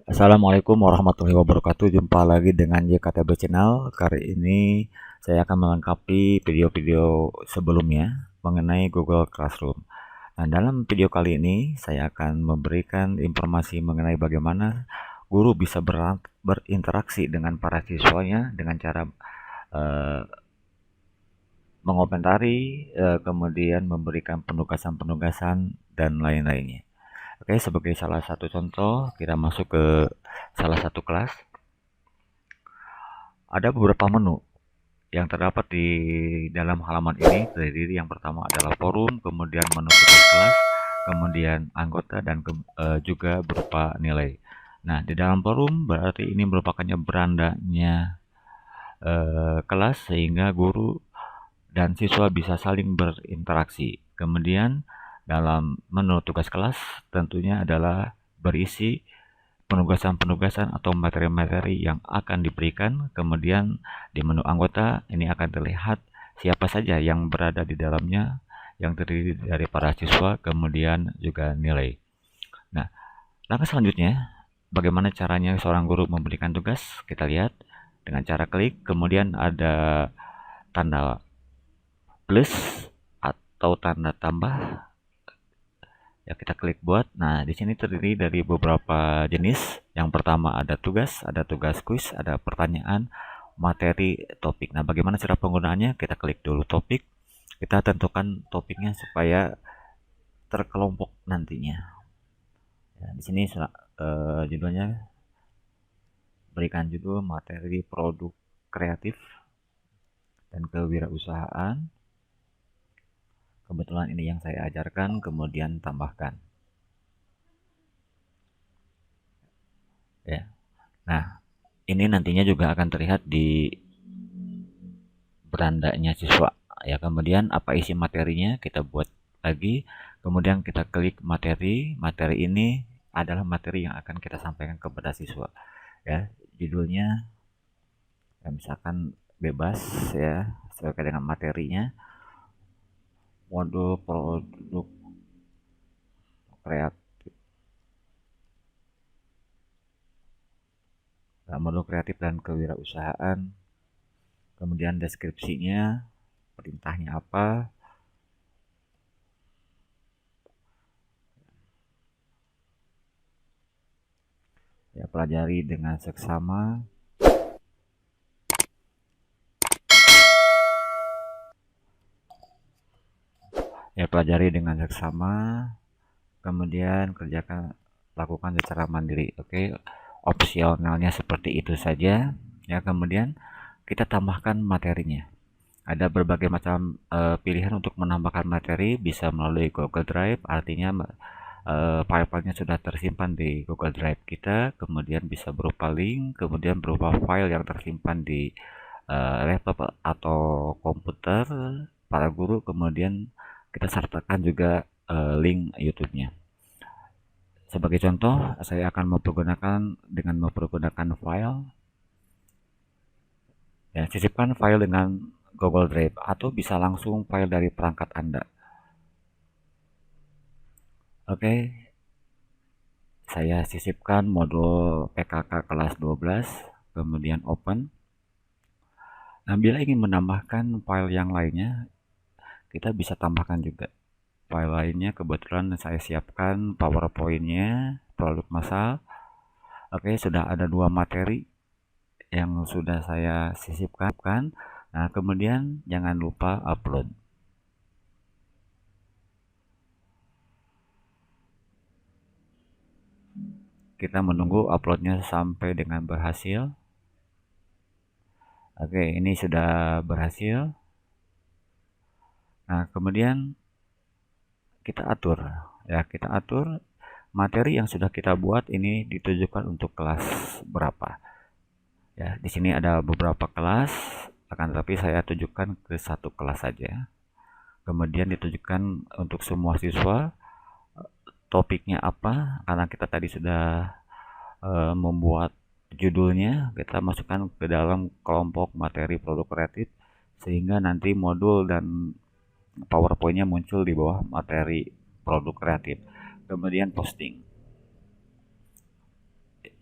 Assalamualaikum warahmatullahi wabarakatuh. Jumpa lagi dengan YKTB Channel. Kali ini saya akan melengkapi video-video sebelumnya mengenai Google Classroom. Nah, dalam video kali ini saya akan memberikan informasi mengenai bagaimana guru bisa berinteraksi dengan para siswanya dengan cara eh, mengomentari, kemudian memberikan penugasan-penugasan dan lain-lainnya. Oke, sebagai salah satu contoh, kita masuk ke salah satu kelas. Ada beberapa menu yang terdapat di dalam halaman ini. Terdiri yang pertama adalah forum, kemudian menu tugas kelas, kemudian anggota, dan juga berupa nilai. Nah, di dalam forum berarti ini merupakannya berandanya kelas sehingga guru dan siswa bisa saling berinteraksi. Kemudian dalam menu tugas kelas tentunya adalah berisi penugasan-penugasan atau materi-materi yang akan diberikan. Kemudian di menu anggota ini akan terlihat siapa saja yang berada di dalamnya, yang terdiri dari para siswa, kemudian juga nilai. Nah, langkah selanjutnya, bagaimana caranya seorang guru memberikan tugas? Kita lihat dengan cara klik, kemudian ada tanda plus atau tanda tambah. Ya, kita klik buat. Nah, di sini terdiri dari beberapa jenis. Yang pertama ada tugas kuis, ada pertanyaan, materi, topik. Nah, bagaimana cara penggunaannya? Kita klik dulu topik. Kita tentukan topiknya supaya terkelompok nantinya. Ya, di sini judulnya berikan judul materi produk kreatif dan kewirausahaan. Kebetulan ini yang saya ajarkan, kemudian tambahkan. Ya. Nah, ini nantinya juga akan terlihat di berandanya siswa. Ya, kemudian apa isi materinya kita buat lagi. Kemudian kita klik materi. Materi ini adalah materi yang akan kita sampaikan kepada siswa. Ya, judulnya ya, misalkan bebas ya, sesuai dengan materinya. Modul produk kreatif. Nah, modul kreatif dan kewirausahaan. Kemudian deskripsinya, perintahnya apa, ya pelajari dengan seksama. Ya pelajari dengan seksama, kemudian lakukan secara mandiri. Oke, opsionalnya seperti itu saja. Ya, kemudian kita tambahkan materinya. Ada berbagai macam pilihan untuk menambahkan materi, bisa melalui Google Drive, artinya file-filenya sudah tersimpan di Google Drive kita, kemudian bisa berupa link, kemudian berupa file yang tersimpan di laptop atau komputer para guru, kemudian kita sertakan juga link YouTube-nya. Sebagai contoh, saya akan mempergunakan file. Ya, sisipkan file dengan Google Drive atau bisa langsung file dari perangkat Anda. Oke, saya sisipkan modul PKK kelas 12, kemudian open. Nah, bila ingin menambahkan file yang lainnya, kita bisa tambahkan juga. File lainnya kebetulan saya siapkan PowerPoint-nya, produk massal. Oke, sudah ada 2 materi yang sudah saya sisipkan. Nah, kemudian jangan lupa upload. Kita menunggu uploadnya sampai dengan berhasil. Oke, ini sudah berhasil. Nah, kemudian kita atur. Ya, kita atur materi yang sudah kita buat ini ditujukan untuk kelas berapa. Ya, di sini ada beberapa kelas, akan tetapi saya tujukan ke satu kelas saja. Kemudian ditujukan untuk semua siswa. Topiknya apa? Karena kita tadi sudah membuat judulnya, kita masukkan ke dalam kelompok materi produk kreatif sehingga nanti modul dan PowerPoint-nya muncul di bawah materi produk kreatif. Kemudian posting.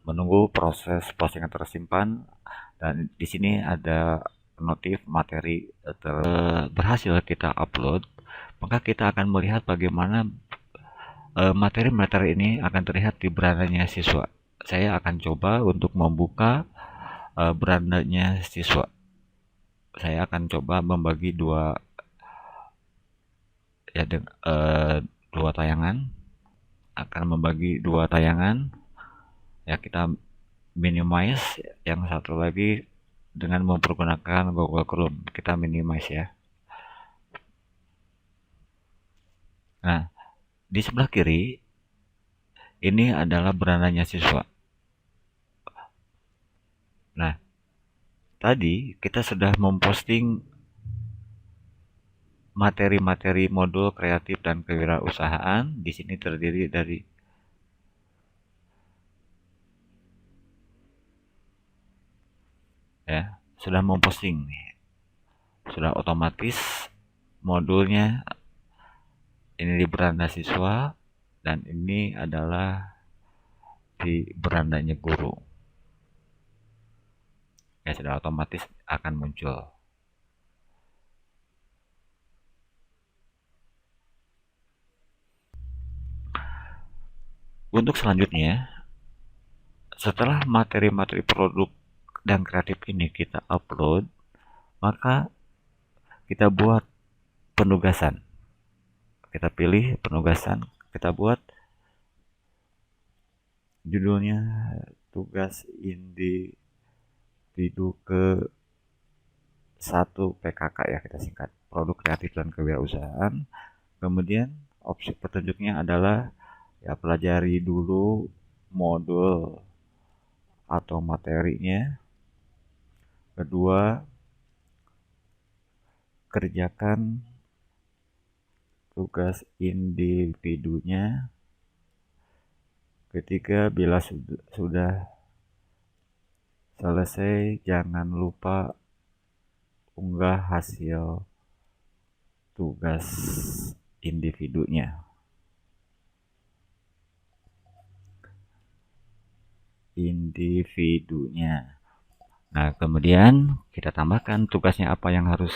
menunggu proses postingan tersimpan, dan di sini ada notif materi berhasil kita upload, maka kita akan melihat bagaimana materi-materi ini akan terlihat di berandanya siswa. Saya akan coba untuk membuka berandanya siswa. Saya akan coba membagi dua tayangan. Akan membagi dua tayangan. Ya, kita minimize yang satu lagi dengan mempergunakan Google Chrome. Kita minimize ya. Nah, di sebelah kiri ini adalah berandanya siswa. Nah, tadi kita sudah memposting materi-materi modul kreatif dan kewirausahaan. Di sini terdiri dari sudah memposting, sudah otomatis modulnya ini di beranda siswa dan ini adalah di berandanya guru. Ya, sudah otomatis akan muncul. Untuk selanjutnya, setelah materi-materi produk dan kreatif ini kita upload, maka kita buat penugasan. Kita pilih penugasan, kita buat judulnya tugas individu ke 1 PKK ya, kita singkat, produk kreatif dan kewirausahaan. Kemudian opsi petunjuknya adalah ya, pelajari dulu modul atau materinya. Kedua, kerjakan tugas individunya. Ketiga, bila sudah selesai, jangan lupa unggah hasil tugas individunya. Nah, kemudian kita tambahkan tugasnya apa yang harus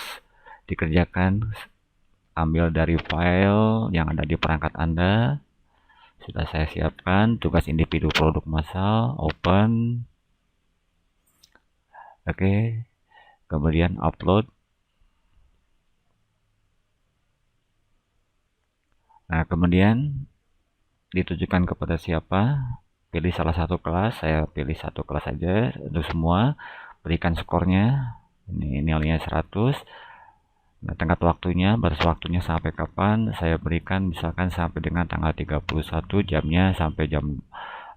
dikerjakan. Ambil dari file yang ada di perangkat Anda. Sudah saya siapkan tugas individu produk massal, open. Oke. Kemudian upload. Nah, kemudian ditujukan kepada siapa? Pilih salah satu kelas, saya pilih satu kelas saja untuk semua. Berikan skornya. Ini nilainya 100. Nah, tenggat waktunya, batas waktunya sampai kapan? Saya berikan misalkan sampai dengan tanggal 31, jamnya sampai jam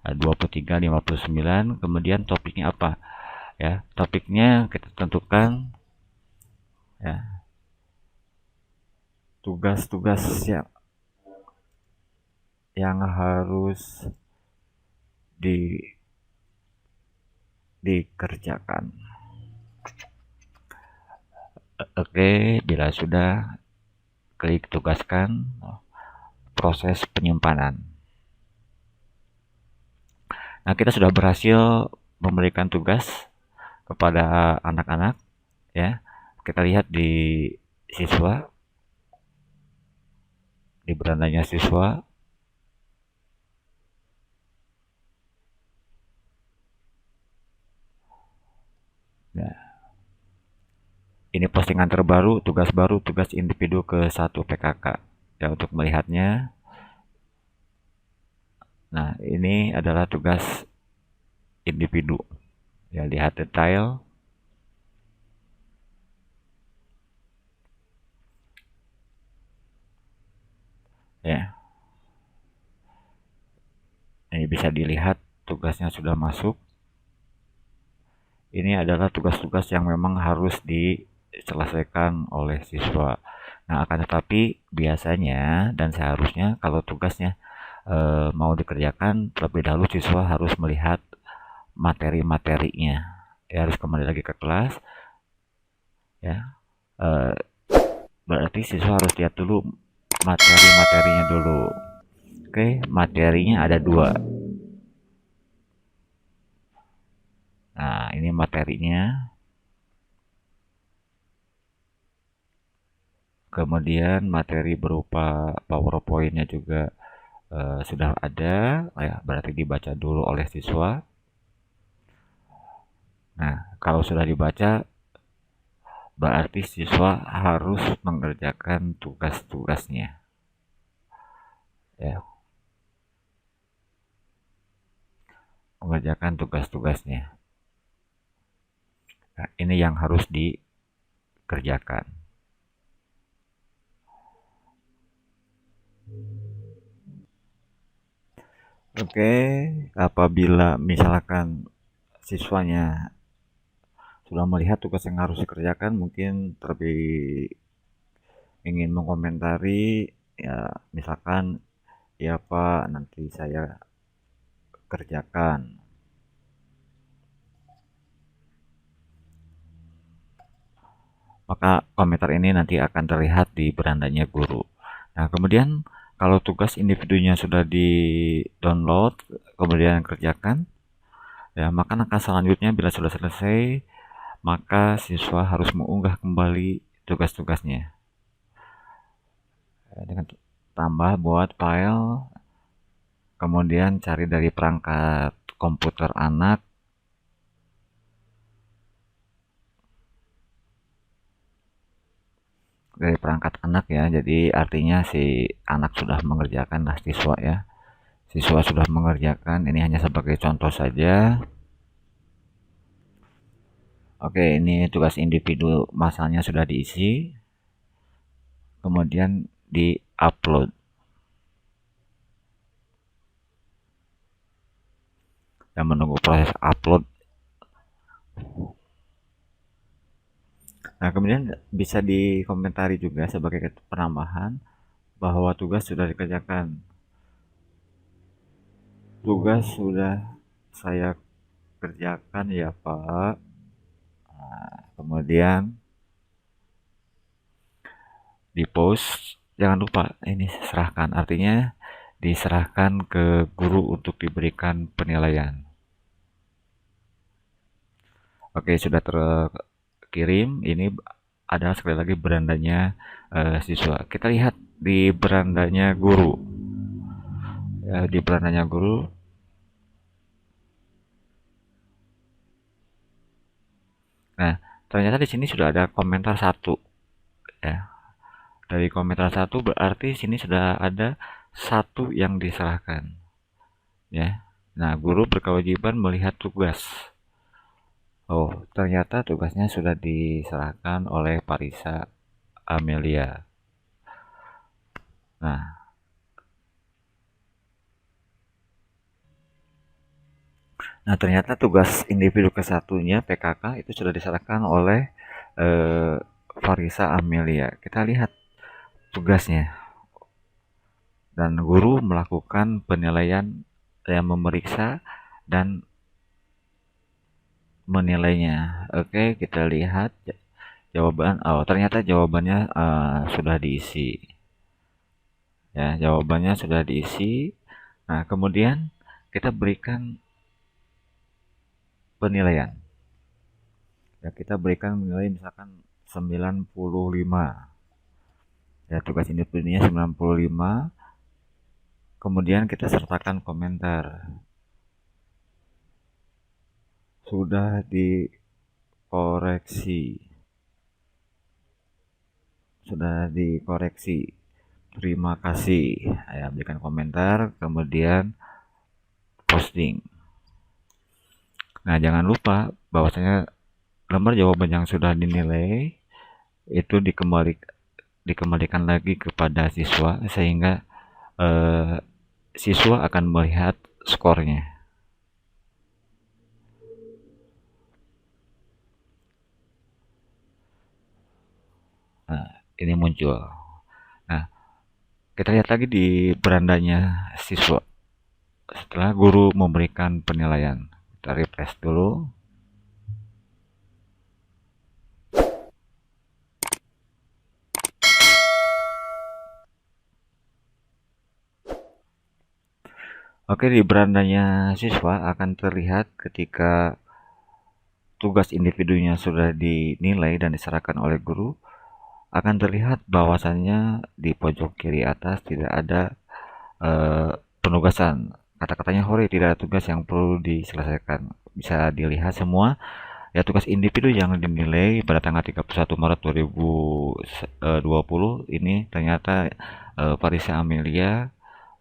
23.59. Kemudian topiknya apa? Ya, topiknya kita tentukan ya. Tugas-tugas yang harus dikerjakan. Oke, bila sudah, klik tugaskan, proses penyimpanan. Nah, kita sudah berhasil memberikan tugas kepada anak-anak ya. Kita lihat di siswa, di berandanya siswa. Nah, ini postingan terbaru, tugas baru, tugas individu ke 1 PKK. Ya, untuk melihatnya. Nah, ini adalah tugas individu. Ya, lihat detail. Ya. Ini bisa dilihat tugasnya sudah masuk. Ini adalah tugas-tugas yang memang harus diselesaikan oleh siswa. Nah, akan tetapi biasanya dan seharusnya kalau tugasnya mau dikerjakan, terlebih dahulu siswa harus melihat materi-materinya. Ya, harus kembali lagi ke kelas. Ya, berarti siswa harus lihat dulu materi-materinya dulu. Oke, materinya ada 2. ini materinya. Kemudian materi berupa PowerPoint-nya juga sudah ada, ya berarti dibaca dulu oleh siswa. Nah, kalau sudah dibaca, berarti siswa harus mengerjakan tugas-tugasnya. Ya, mengerjakan tugas-tugasnya. Nah, ini yang harus dikerjakan. Oke, apabila misalkan siswanya sudah melihat tugas yang harus dikerjakan, mungkin terlebih ingin mengomentari, ya misalkan, ya Pak, nanti saya kerjakan. Maka komentar ini nanti akan terlihat di berandanya guru. Nah, kemudian kalau tugas individunya sudah di-download, kemudian kerjakan, ya maka langkah selanjutnya bila sudah selesai, maka siswa harus mengunggah kembali tugas-tugasnya. Dengan tambah buat file, kemudian cari dari perangkat komputer anak, dari perangkat anak ya, jadi artinya si anak sudah mengerjakan lah siswa ya. Siswa sudah mengerjakan, ini hanya sebagai contoh saja. Oke, ini tugas individu masalahnya sudah diisi, kemudian di-upload. Dan menunggu proses upload. Nah, kemudian bisa dikomentari juga sebagai penambahan bahwa tugas sudah dikerjakan. Tugas sudah saya kerjakan ya Pak. Nah, kemudian di post, jangan lupa ini serahkan, artinya diserahkan ke guru untuk diberikan penilaian. Oke, sudah terkirim. Ini ada sekali lagi berandanya siswa. Kita lihat di berandanya guru. Ya, di berandanya guru. Nah, ternyata di sini sudah ada komentar 1. Ya. Dari komentar 1 berarti sini sudah ada 1 yang diserahkan. Ya. Nah, guru berkewajiban melihat tugas. Oh, ternyata tugasnya sudah diserahkan oleh Parisa Amelia. Nah, ternyata tugas individu kesatunya PKK itu sudah diserahkan oleh Farisa Amelia. Kita lihat tugasnya. Dan guru melakukan penilaian yang memeriksa dan menilainya. Oke, kita lihat jawaban. Oh, ternyata jawabannya sudah diisi. Ya, jawabannya sudah diisi. Nah, kemudian kita berikan penilaian. Ya, kita berikan nilai misalkan 95. Ya, tugas individunya 95. Kemudian kita sertakan komentar. Sudah dikoreksi. Sudah dikoreksi. Terima kasih. Ya, berikan komentar, kemudian posting. Nah, jangan lupa bahwasanya lembar jawaban yang sudah dinilai itu dikembalikan lagi kepada siswa sehingga siswa akan melihat skornya. Nah, ini muncul. Nah, kita lihat lagi di berandanya siswa. Setelah guru memberikan penilaian, kita refresh dulu. Oke, di berandanya siswa akan terlihat ketika tugas individunya sudah dinilai dan diserahkan oleh guru, akan terlihat bahwasannya di pojok kiri atas tidak ada penugasan. Kata-katanya hore, tidak ada tugas yang perlu diselesaikan. Bisa dilihat semua ya tugas individu yang dinilai pada tanggal 31 Maret 2020 ini ternyata Farisa Amelia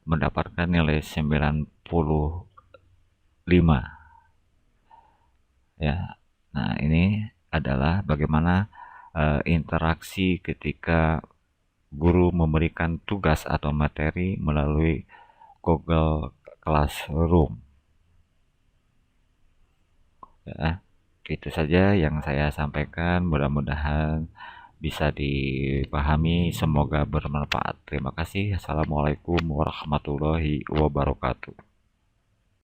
mendapatkan nilai 95 ya. Nah, ini adalah bagaimana interaksi ketika guru memberikan tugas atau materi melalui Google Classroom. Ya, itu saja yang saya sampaikan. Mudah-mudahan bisa dipahami. Semoga bermanfaat. Terima kasih. Assalamualaikum warahmatullahi wabarakatuh.